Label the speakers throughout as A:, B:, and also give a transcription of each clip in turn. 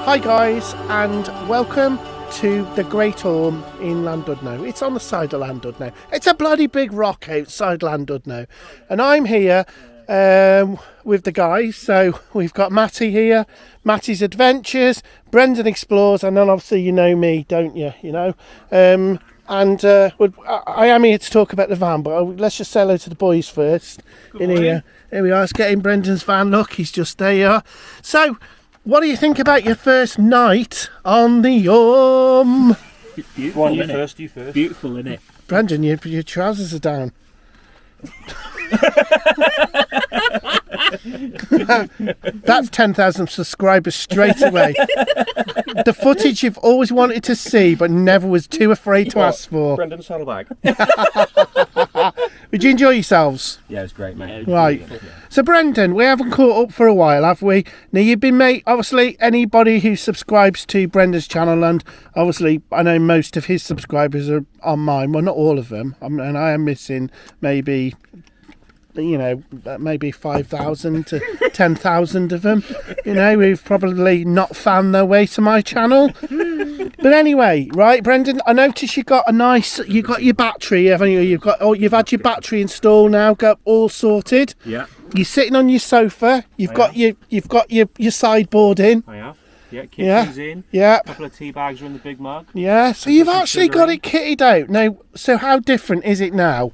A: Hi guys, and welcome to the Great Orme in Llandudno. It's on the side of Llandudno. It's a bloody big rock outside Llandudno. And I'm here with the guys. So we've got Matti here, Matti's Adventures, Brendan Explores, and then obviously you know me, don't you? I am here to talk about the van, but let's just say hello to the boys first. Here we are, let's get in Brendan's van. Look, he's just there. So, what do you think about your first night on the Orme?
B: Beautiful, on, you first. Beautiful, innit?
A: Brendan, your trousers are down. That's 10,000 subscribers straight away. The footage you've always wanted to see but never was too afraid to ask for.
B: Brendan's saddlebag.
A: Did you enjoy yourselves?
B: Yeah, it was great, mate.
A: Right. So Brendan, we haven't caught up for a while, have we? Now you've been, mate, obviously anybody who subscribes to Brendan's channel, and obviously I know most of his subscribers are on mine, well not all of them, and I am missing maybe 5,000 to 10,000 of them, who've probably not found their way to my channel. But anyway, right, Brendan, I noticed you got your battery, haven't you? You've had your battery installed now, got all sorted.
B: Yeah.
A: You're sitting on your sofa. You've got your sideboard in.
B: I have. Yeah, kitchen's in.
A: Yeah.
B: A couple of tea bags are in the big mug.
A: Yeah. So you've actually got it kitted out now. So how different is it now?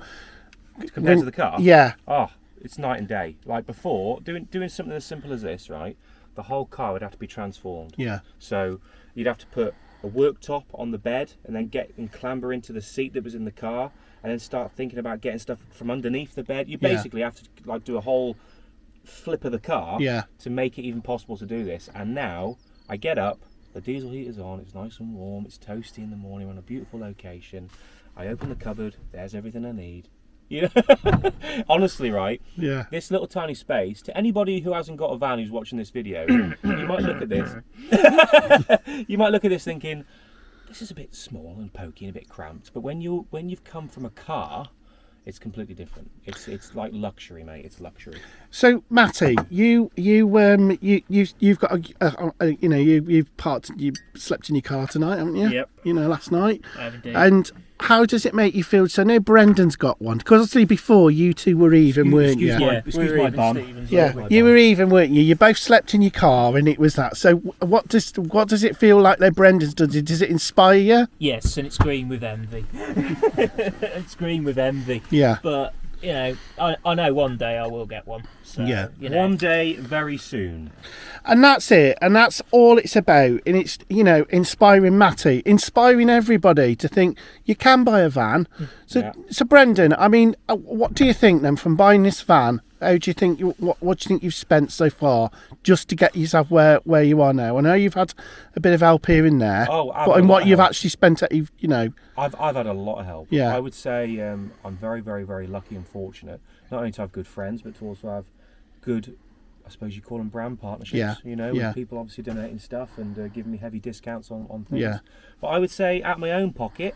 B: Compared to the car?
A: Yeah.
B: Oh, it's night and day. Like before, doing something as simple as this, right? The whole car would have to be transformed.
A: Yeah.
B: So you'd have to put a worktop on the bed and then clamber into the seat that was in the car and then start thinking about getting stuff from underneath the bed. You basically have to do a whole flip of the car to make it even possible to do this. And now I get up, the diesel heater's on, it's nice and warm, it's toasty in the morning, we're on a beautiful location. I open the cupboard, there's everything I need. Honestly, right?
A: Yeah.
B: This little tiny space, to anybody who hasn't got a van who's watching this video, you might look at this. You might look at this thinking, this is a bit small and pokey and a bit cramped. But when you've come from a car, it's completely different. It's like luxury, mate. It's luxury.
A: So, Matti, you've got you slept in your car tonight, haven't you?
C: Yep.
A: Last night.
C: I have indeed.
A: And how does it make you feel? So now Brendan's got one, because obviously before you two were even, weren't you?
B: Excuse my bum.
A: Yeah, you were even, weren't you? You both slept in your car, and it was that. So what does it feel like that Brendan's done? Does it inspire you?
C: Yes, and it's green with envy. It's green with envy.
A: Yeah.
C: But I know one day I will get one. So,
A: yeah.
B: One day, very soon.
A: And that's it, and that's all it's about. And it's inspiring Matti, inspiring everybody to think you can buy a van. So Brendan, I mean, what do you think then from buying this van? How do you think what do you think you've spent so far just to get yourself where you are now? I know you've had a bit of help here and there, but in what you've actually spent, I've
B: had a lot of help.
A: Yeah.
B: I would say I'm very, very, very lucky and fortunate not only to have good friends, but to also have good, I suppose you call them brand partnerships. With people obviously donating stuff and giving me heavy discounts on things. Yeah. But I would say at my own pocket,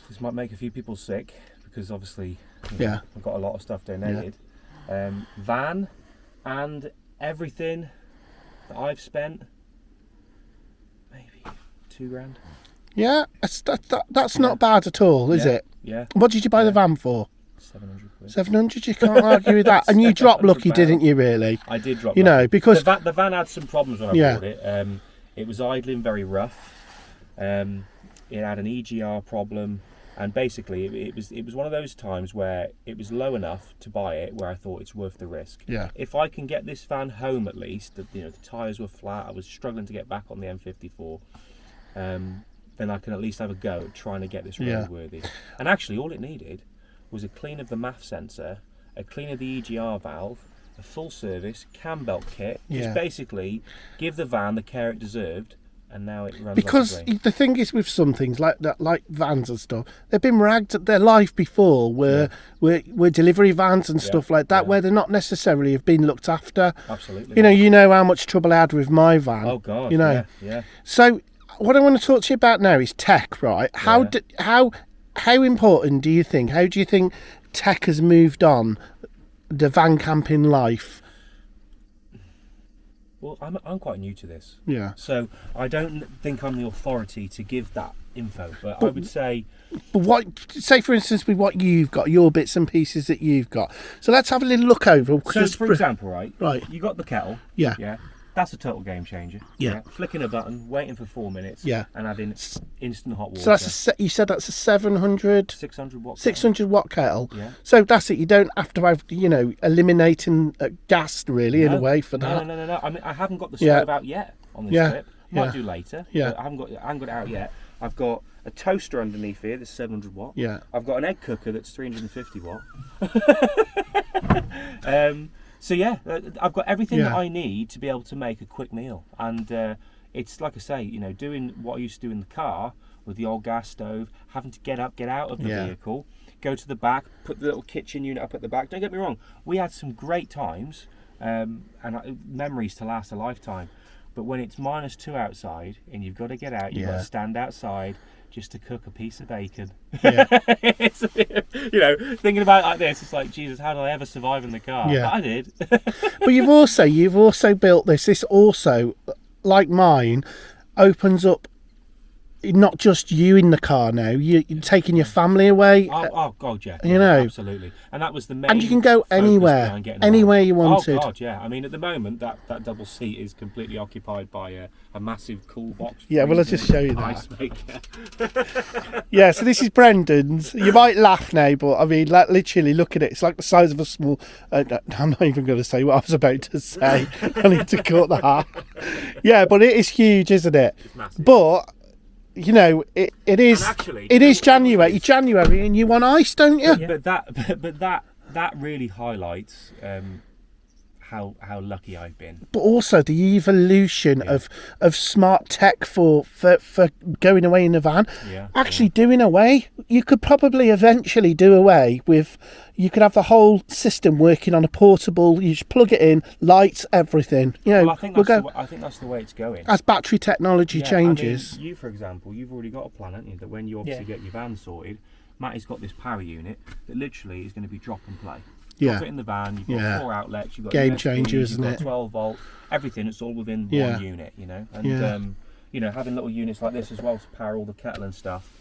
B: this might make a few people sick because obviously I've got a lot of stuff donated. Van and everything that I've spent, maybe $2,000.
A: Yeah, that's not bad at all, is it?
B: Yeah.
A: What did you buy the van for?
B: 700 quid.
A: 700, you can't argue with that. And you dropped lucky, didn't you, really?
B: I did drop lucky.
A: Because
B: the van had some problems when I bought it. It was idling very rough. It had an EGR problem. And basically, it was one of those times where it was low enough to buy it, where I thought it's worth the risk.
A: Yeah.
B: If I can get this van home at least, the tyres were flat, I was struggling to get back on the M54, then I can at least have a go at trying to get this roadworthy. And actually, all it needed was a clean of the MAF sensor, a clean of the EGR valve, a full service, cam belt kit. Just basically give the van the care it deserved. And now it runs
A: because the thing is with some things like that, like vans and stuff, they've been ragged at their life before, where delivery vans and stuff like that, where they're not necessarily have been looked after.
B: Absolutely.
A: You know how much trouble I had with my van.
B: Oh God. Yeah.
A: So what I want to talk to you about now is tech, right? How important do you think? How do you think tech has moved on the van camping life?
B: Well, I'm quite new to this.
A: Yeah.
B: So I don't think I'm the authority to give that info, but I would say...
A: But what, say for instance, with what you've got, your bits and pieces that you've got. So let's have a little look over.
B: So for example, right?
A: You
B: got the kettle.
A: Yeah.
B: Yeah. That's a total game changer.
A: Yeah.
B: Flicking a button, waiting for 4 minutes.
A: Yeah.
B: And having instant hot water.
A: So that's you said that's a 700...
B: 600 watt.
A: 600 watt kettle.
B: Yeah.
A: So that's it. You don't have to have, eliminating gas really in a way for that.
B: No. I mean, I haven't got the stove out yet on this trip. Might do later.
A: Yeah.
B: But I haven't got it out yet. I've got a toaster underneath here that's 700 watt.
A: Yeah.
B: I've got an egg cooker that's 350 watt. So yeah, I've got everything that I need to be able to make a quick meal, and it's like I say, doing what I used to do in the car with the old gas stove, having to get out of the vehicle, go to the back, put the little kitchen unit up at the back. Don't get me wrong, we had some great times and memories to last a lifetime. But when it's -2 outside and you've got to get out, you've got to stand outside just to cook a piece of bacon. Yeah. It's, thinking about it like this, it's like, Jesus, how did I ever survive in the car?
A: Yeah.
B: But I did.
A: But you've also built this. This also, like mine, opens up not just you in the car now. You're taking your family away.
B: Oh God, yeah. Absolutely. And that was the main.
A: And you can go anywhere you wanted.
B: Oh God, yeah. I mean, at the moment, that double seat is completely occupied by a massive cool box.
A: Yeah, well, I'll just show you that.
B: Ice maker.
A: Yeah, so this is Brendan's. You might laugh now, but I mean, literally, look at it. It's like the size of a small. I'm not even going to say what I was about to say. I need to cut that. Yeah, but it is huge, isn't it?
B: It's massive.
A: But it is.
B: Actually,
A: it is January. January, and you want ice, don't you?
B: Yeah. But that really highlights how lucky I've been.
A: But also the evolution of smart tech for going away in a van.
B: Yeah.
A: Actually, doing away. You could probably eventually do away with. You could have the whole system working on a portable. You just plug it in, lights, everything.
B: Well, I think that's the way it's going.
A: As battery technology changes.
B: I mean, you, for example, you've already got a plan, haven't you? That when you obviously get your van sorted, Matty's got this power unit that literally is going to be drop and play. Drop it in the van. You've got 4 outlets. You've got
A: game
B: USB,
A: changer, isn't
B: you've
A: it?
B: got 12 volt. Everything. It's all within one unit. And having little units like this as well to power all the kettle and stuff.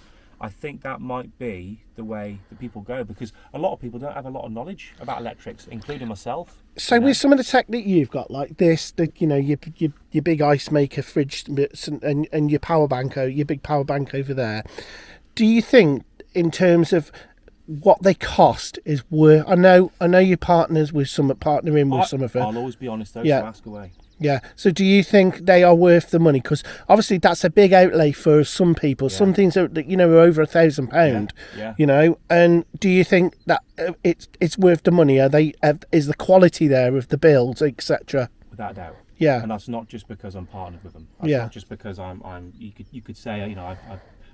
B: I think that might be the way that people go, because a lot of people don't have a lot of knowledge about electrics, including myself.
A: So with some of the tech that you've got, like this, your big ice maker, fridge, and your power bank, your big power bank over there, do you think, in terms of what they cost, is worth? I know you're partnering with some of them.
B: I'll always be honest though. So ask away.
A: Yeah. So do you think they are worth the money? Because obviously that's a big outlay for some people. Yeah. Some things are over £1,000.
B: Yeah.
A: And do you think that it's worth the money? Is the quality there of the builds, etc.?
B: Without a doubt.
A: Yeah.
B: And that's not just because I'm partnered with them. That's not just because I'm. You could say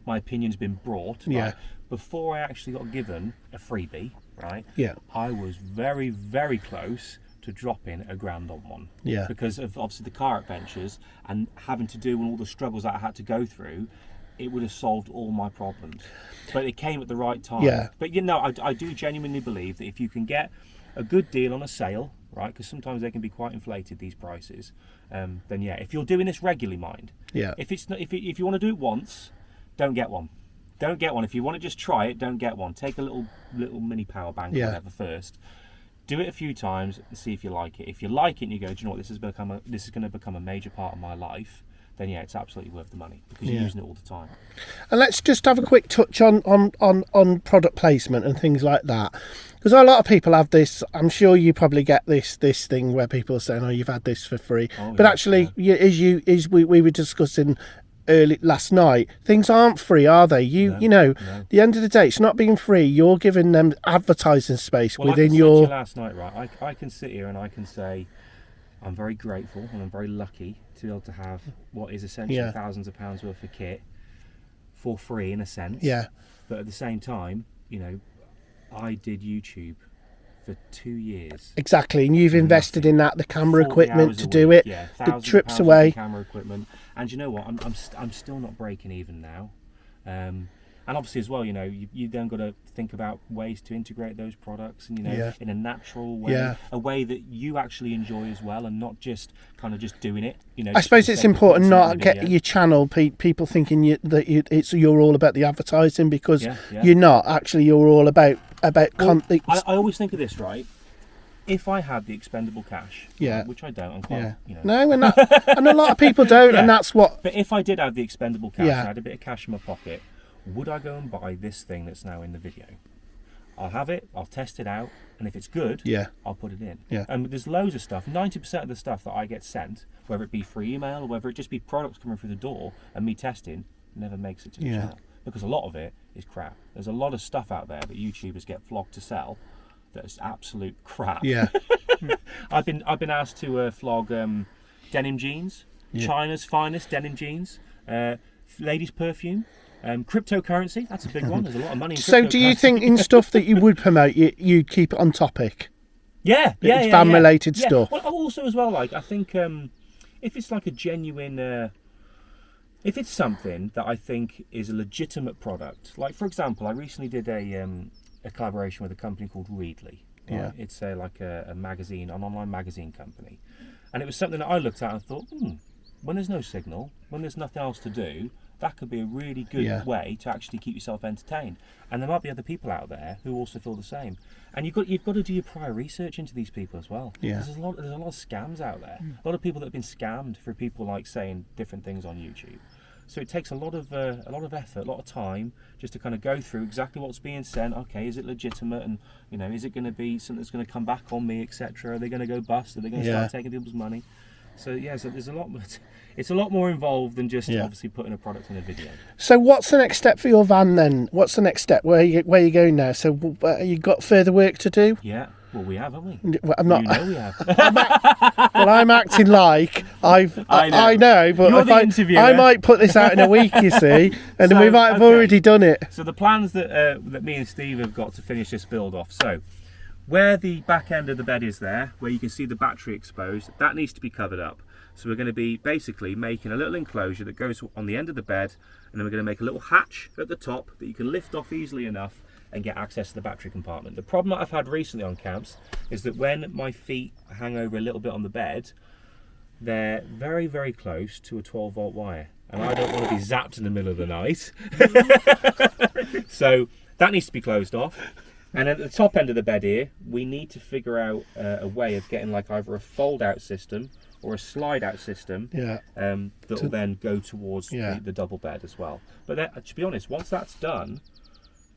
B: my opinion's been brought.
A: Yeah.
B: Right? Before I actually got given a freebie, right?
A: Yeah.
B: I was very, very close to dropping £1,000 on one.
A: Yeah.
B: Because of obviously the car adventures and having to do all the struggles that I had to go through, it would have solved all my problems. But it came at the right time.
A: Yeah.
B: But I do genuinely believe that if you can get a good deal on a sale, right? Because sometimes they can be quite inflated, these prices. Then if you're doing this regularly, mind.
A: Yeah.
B: If you want to do it once, don't get one. Don't get one. If you want to just try it, don't get one. Take a little mini power bank or whatever first. Do it a few times and see if you like it. If you like it and you go, do you know what, this is going to become a major part of my life, then it's absolutely worth the money because you're using it all the time.
A: And let's just have a quick touch on product placement and things like that, because a lot of people have this. I'm sure you probably get this thing where people are saying, "Oh, you've had this for free," but actually, as we were discussing early last night, things aren't free, are they? No. The end of the day, it's not being free. You're giving them advertising space within your.
B: Last night, right? I can sit here and I can say I'm very grateful and I'm very lucky to be able to have what is essentially thousands of pounds worth of kit for free in a sense.
A: Yeah.
B: But at the same time, I did YouTube for 2 years.
A: Exactly, and you've invested in that, the camera equipment to do it, the trips away.
B: Camera equipment, and you know what? I'm still not breaking even now. And obviously as well, you know, you then got to think about ways to integrate those products, and you know, in a natural way, a way that you actually enjoy as well, and not just kind of just doing it. You know,
A: I suppose it's important not get your channel people thinking you're all about the advertising, because you're not. Actually, you're all about
B: I always think of this, right? If I had the expendable cash, which I don't, I'm quite, you know.
A: No, and a lot of people don't, and that's what.
B: But if I did have the expendable cash, and I had a bit of cash in my pocket, would I go and buy this thing that's now in the video? I'll have it, I'll test it out, and if it's good, I'll put it in. And there's loads of stuff. 90% of the stuff that I get sent, whether it be through email or whether it just be products coming through the door and me testing, never makes it to the channel, because a lot of it is crap. There's a lot of stuff out there that YouTubers get flogged to sell that is absolute crap. I've been asked to flog denim jeans, China's finest denim jeans, ladies' perfume, cryptocurrency. That's a big one. There's a lot of money in cryptocurrency.
A: So do you think in stuff that you would promote, you keep it on topic? Fan-related stuff.
B: Well, also as well, like, I think if it's like a genuine... if it's something that I think is a legitimate product, like for example, I recently did a collaboration with a company called Readly. Right? It's like a magazine, an online magazine company, and it was something that I looked at and thought, when there's no signal, when there's nothing else to do, that could be a really good way to actually keep yourself entertained. And there might be other people out there who also feel the same. And you've got to do your prior research into these people as well. There's a lot of scams out there. A lot of people that have been scammed for people like saying different things on YouTube. So it takes a lot of effort, a lot of time, just to kind of go through exactly what's being sent. Okay, is it legitimate, and you know, is it going to be something that's going to come back on me, etc.? Are they going to go bust? Are they going to start taking people's money? So so there's a lot. It's a lot more involved than just obviously putting a product in a video.
A: So what's the next step for your van then? What's the next step? Where are you going now? So you got further work to do?
B: Yeah. Well, we have, haven't we?
A: Well, I'm not.
B: You know we have.
A: I'm acting like I know, but I might put this out in a week, you see, and then we might have already done it.
B: So the plans that me and Steve have got to finish this build off. So where the back end of the bed is there, where you can see the battery exposed, that needs to be covered up. So we're going to be basically making a little enclosure that goes on the end of the bed, and then we're going to make a little hatch at the top that you can lift off easily enough and get access to the battery compartment. The problem that I've had recently on camps is that when my feet hang over a little bit on the bed, they're very, very close to a 12-volt wire, and I don't want to be zapped in the middle of the night. So that needs to be closed off. And at the top end of the bed here, we need to figure out a way of getting like either a fold-out system or a slide-out system that will then go towards the double bed as well. But to be honest, once that's done,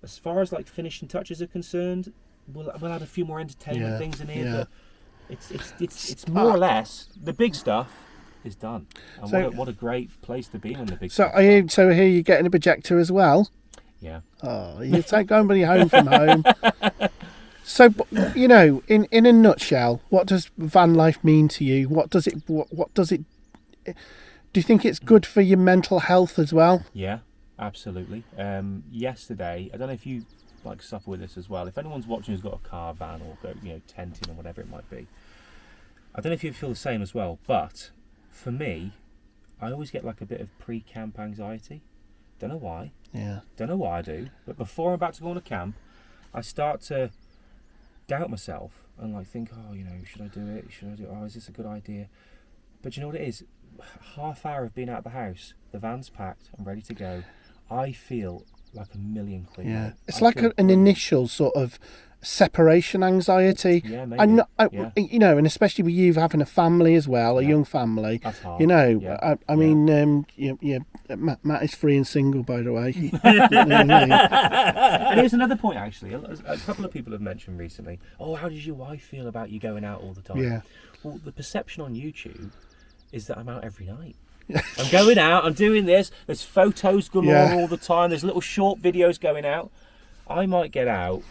B: as far as like finishing touches are concerned, we'll add a few more entertainment things in here. But it's more or less the big stuff is done. And so, what a great place to be when the big stuff.
A: So here you're getting a projector as well.
B: Yeah.
A: Oh, you take somebody home from home. So, you know, in a nutshell, what does van life mean to you? What does it? Do you think it's good for your mental health as well?
B: Yeah, absolutely. Yesterday, I don't know if you like suffer with this as well. If anyone's watching who's got a car, van, or tenting or whatever it might be, I don't know if you feel the same as well. But for me, I always get like a bit of pre-camp anxiety. Don't know why.
A: Yeah.
B: Don't know why I do. But before I'm about to go on a camp, I start to doubt myself and like think, should I do it? Oh, is this a good idea? But you know what it is? Half hour of being out of the house, the van's packed, I'm ready to go. I feel like £1,000,000 quid.
A: Yeah. It's like an initial sort of separation anxiety.
B: Yeah, maybe.
A: And especially with you having a family as well, a young family.
B: That's hard.
A: I mean, Matt is free and single, by the way.
B: And here's another point, actually. A couple of people have mentioned recently, how does your wife feel about you going out all the time?
A: Yeah.
B: Well, the perception on YouTube is that I'm out every night. I'm going out, I'm doing this, there's photos galore all the time, there's little short videos going out. I might get out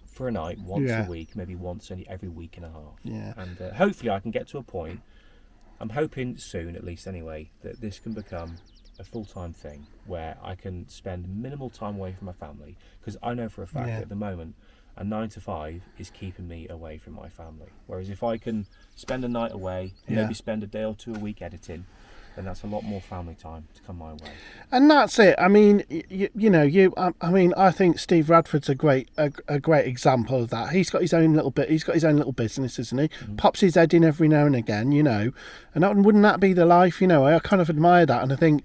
B: for a night once a week, maybe once every week and a half.
A: Yeah.
B: And hopefully I can get to a point, I'm hoping soon at least anyway, that this can become a full-time thing where I can spend minimal time away from my family, because I know for a fact that at the moment a 9 to 5 is keeping me away from my family. Whereas if I can spend a night away, maybe spend a day or two a week editing, then that's a lot more family time to come my way.
A: And that's it. I mean, I think Steve Radford's a great example of that. He's got his own little bit. He's got his own little business, isn't he? Mm-hmm. Pops his head in every now and again, and wouldn't that be the life? I kind of admire that, and I think,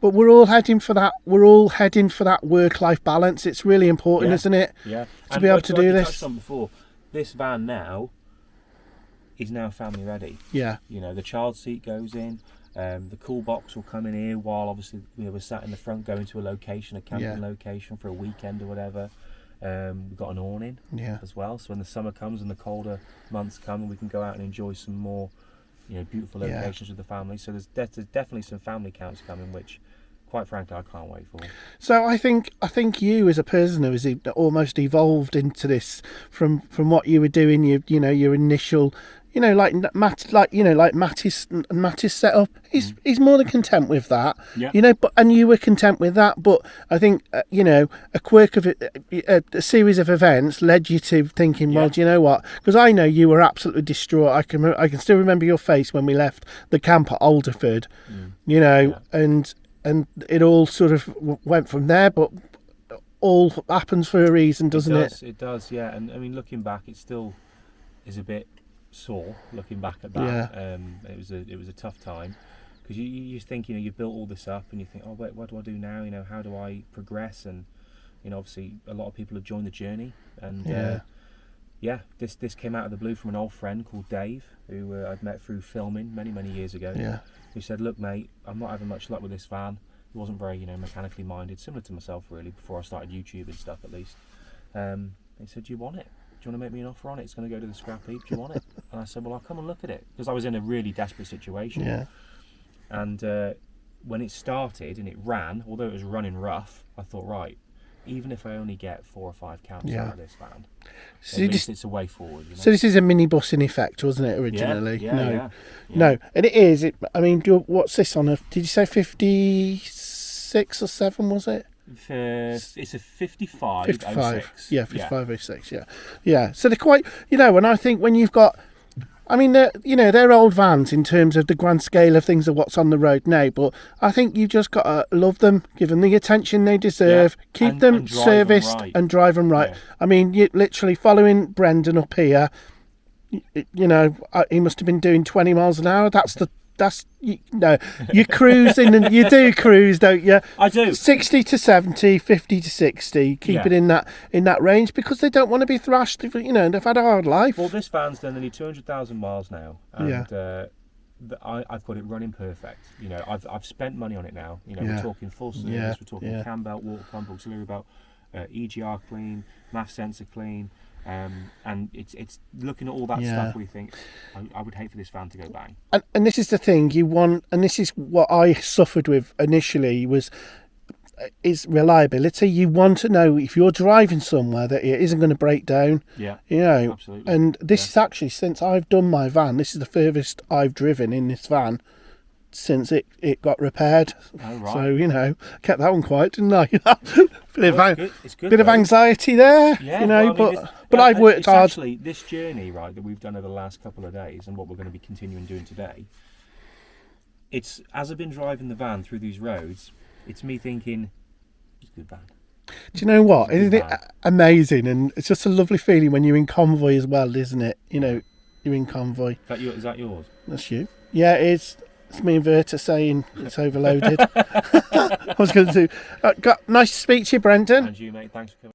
A: but we're all heading for that. We're all heading for that work-life balance. It's really important, isn't it?
B: Yeah.
A: To be able to do this.
B: Touched on before, this van now is now family ready.
A: Yeah.
B: The child seat goes in. The cool box will come in here while obviously we're sat in the front going to a location, a camping location for a weekend or whatever. We've got an awning as well, so when the summer comes and the colder months come, we can go out and enjoy some more beautiful locations with the family. So there's definitely some family camps coming, which quite frankly I can't wait for.
A: So I think you as a person who has almost evolved into this from what you were doing, your initial, like Matti's set up. He's more than content with that.
B: Yeah.
A: And you were content with that. But I think a quirk of it, a series of events led you to thinking, well, do you know what? Because I know you were absolutely distraught. I can still remember your face when we left the camp at Alderford. And it all sort of went from there. But all happens for a reason, doesn't it?
B: It does, yeah. And I mean, looking back, it still is a bit sore looking back at that. It was a tough time, because you think you've built all this up and you think, oh wait, what do I do now? How do I progress? And obviously a lot of people have joined the journey, and this came out of the blue from an old friend called Dave, who I'd met through filming many years ago. Who said, look mate, I'm not having much luck with this van. He wasn't very mechanically minded, similar to myself really, before I started YouTube and stuff at least. He said, do you want it? Do you want to make me an offer on it? It's going to go to the scrap heap. Do you want it? And I said, well, I'll come and look at it, because I was in a really desperate situation.
A: Yeah.
B: And when it started and it ran, although it was running rough, I thought, right, even if I only get 4 or 5 camps out of this van,
A: so
B: at least it's a way forward.
A: So this is a minibus in effect, wasn't it, originally?
B: Yeah.
A: No, and it is. What's this on? Did you say 56 or 7? Was it?
B: It's a 55.
A: 55. Yeah, 5506. Yeah. So they're quite. And I think when you've got. They're old vans in terms of the grand scale of things of what's on the road now, but I think you just got to love them, give them the attention they deserve, keep them serviced and drive them right. Yeah. You literally following Brendan up here, he must have been doing 20 miles an hour. You're cruising, and you do cruise, don't you?
B: I do.
A: 60 to 70, 50 to 60, keep it in that range, because they don't want to be thrashed. They've had a hard life.
B: Well, this van's done nearly 200,000 miles now, and I've got it running perfect. I've spent money on it now. We're talking full service, we're talking cam belt, water pump, auxiliary belt, EGR clean, MAF sensor clean. And it's looking at all that stuff where you think, I would hate for this van to go bang.
A: And this is the thing you want, and this is what I suffered with initially, is reliability. You want to know if you're driving somewhere that it isn't going to break down.
B: Yeah, absolutely.
A: And this is actually, since I've done my van, this is the furthest I've driven in this van since it got repaired.
B: Oh, right.
A: So kept that one quiet, didn't I?
B: It's good,
A: bit of anxiety there.
B: Yeah,
A: but I've worked hard.
B: Actually, this journey, right, that we've done over the last couple of days, and what we're going to be continuing doing today, it's, as I've been driving the van through these roads, it's me thinking, it's a good van.
A: Do you know what? Isn't it amazing? And it's just a lovely feeling when you're in convoy as well, isn't it? You're in convoy.
B: Is that yours?
A: That's you. Yeah, it's me and Verta saying it's overloaded. I was going to do. Nice to speak to you, Brendan.
B: And you, mate. Thanks for coming.